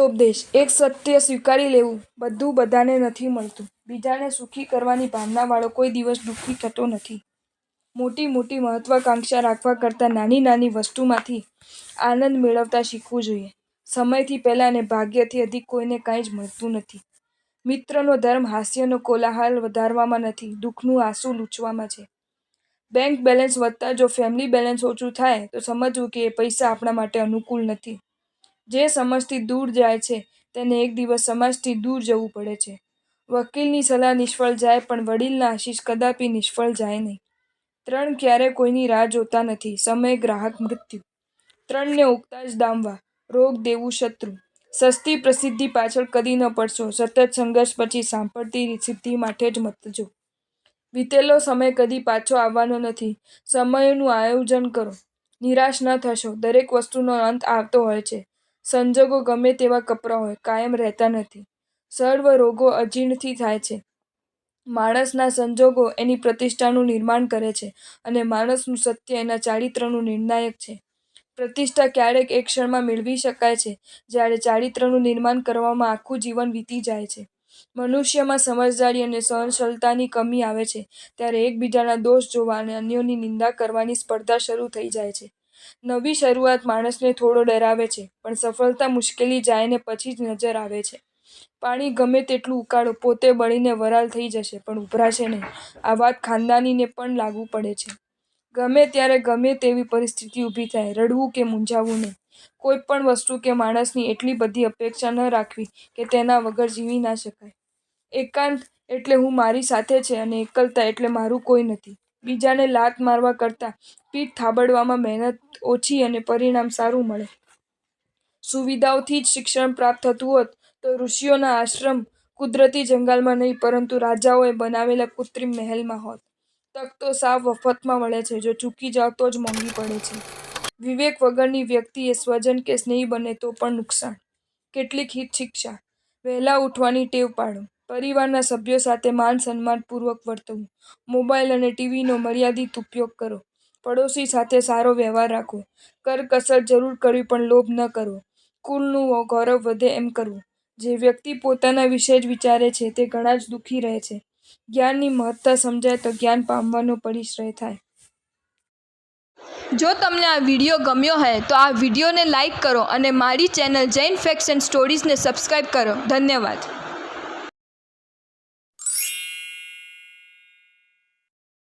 તત્વોપદેશ: એક સત્ય સ્વીકારી લેવું, બધું બધાને નથી મળતું. બીજાને સુખી કરવાની ભાવનાવાળો કોઈ દિવસ દુઃખી થતો નથી. મોટી મોટી મહત્વાકાંક્ષા રાખવા કરતાં નાની નાની વસ્તુમાંથી આનંદ મેળવતા શીખવું જોઈએ. સમયથી પહેલાં અને ભાગ્યથી અધિક કોઈને કાંઈ જ મળતું નથી. મિત્રનો ધર્મ હાસ્યનો કોલાહલ વધારવામાં નથી, દુઃખનું આંસુ લૂછવામાં છે. બેંક બેલેન્સ વધતા જો ફેમિલી બેલેન્સ ઓછું થાય તો સમજવું કે એ પૈસા આપણા માટે અનુકૂળ નથી. જે સમાજથી દૂર જાય છે તેને એક દિવસ સમાજથી દૂર જવું પડે છે. વકીલની સલાહ નિષ્ફળ જાય પણ વડીલના આશીષ કદાપી નિષ્ફળ જાય નહીં. 3 ક્યારેય કોઈની રાહ જોતા નથી. સમય, ગ્રાહક, મૃત્યુ. 3ને ઉગતા જ ડામવા. રોગ, દેવું, શત્રુ. સસ્તી પ્રસિદ્ધિ પાછળ કદી ન પડશો. સતત સંઘર્ષ પછી સાંપડતી સિદ્ધિ માટે જ મથજો. વીતેલો સમય કદી પાછો આવવાનો નથી. સમયનું આયોજન કરો. નિરાશ ન થશો. દરેક વસ્તુનો અંત આવતો હોય છે. સંજોગો ગમે તેવા કપરા હોય, કાયમ રહેતા નથી. સર્વ રોગો અજીર્ણથી થાય છે. માણસના સંજોગો એની પ્રતિષ્ઠાનું નિર્માણ કરે છે અને માણસનું સત્ય એના ચારિત્ર્યનું નિર્ણાયક છે. પ્રતિષ્ઠા ક્યારેક એક ક્ષણમાં મેળવી શકાય છે, જ્યારે ચારિત્ર્યનું નિર્માણ કરવામાં આખું જીવન વીતી જાય છે. મનુષ્યમાં સમજદારી અને સહનશીલતાની કમી આવે છે ત્યારે એકબીજાના દોષ જોવા અને અન્યોની નિંદા કરવાની સ્પર્ધા શરૂ થઈ જાય છે. નવી શરૂઆત માણસને થોડો ડરાવે છે, પણ સફળતા મુશ્કેલી જાય ને પછી જ નજર આવે છે. પાણી ગમે તેટલું ઉકાળો, પોતે બળીને વરાળ થઈ જશે પણ ઉભરાશે નહીં. આ વાત ખાનદાનીને પણ લાગુ પડે છે. ગમે ત્યારે ગમે તેવી પરિસ્થિતિ ઊભી થાય, રડવું કે મૂંઝાવું નહીં. કોઈ પણ વસ્તુ કે માણસની એટલી બધી અપેક્ષા ન રાખવી કે તેના વગર જીવી ના શકાય. એકાંત એટલે હું મારી સાથે છે અને એકલતા એટલે મારું કોઈ નથી. બીજાને લાત મારવા કરતાં પીઠ થાબડવામાં મહેનત ઓછી અને પરિણામ સારું મળે. સુવિધાઓથી જ શિક્ષણ પ્રાપ્ત થતું હોત તો ઋષિઓના આશ્રમ કુદરતી જંગલમાં નહીં પરંતુ રાજાઓએ બનાવેલા કૃત્રિમ મહેલમાં હોત. તક તો સાવ મફતમાં મળે છે, જો ચૂકી જાઓ તો જ મોંઘી પડે છે. વિવેક વગરની વ્યક્તિ એ સ્વજન કે સ્નેહી બને તો પણ નુકસાન. કેટલીક હિત શિક્ષા: વહેલા ઉઠવાની ટેવ પાડો. પરિવારના સભ્યો સાથે માન સન્માનપૂર્વક વર્તવું. મોબાઈલ અને ટીવીનો મર્યાદિત ઉપયોગ કરો. પડોશી સાથે સારો વ્યવહાર રાખવો. કરકસર જરૂર કરવી પણ લોભ ન કરવો. કુળનું ગૌરવ વધે એમ કરવું. જે વ્યક્તિ પોતાના વિશે જ વિચારે છે તે ઘણા જ દુઃખી રહે છે. જ્ઞાનની મહત્તા સમજાય તો જ્ઞાન પામવાનો પરિશ્રય થાય. જો તમને આ વિડીયો ગમ્યો હોય તો આ વિડીયોને લાઈક કરો અને મારી ચેનલ જૈન ફેક્ટ્સ એન્ડ સ્ટોરીઝને સબસ્ક્રાઈબ કરો. ધન્યવાદ.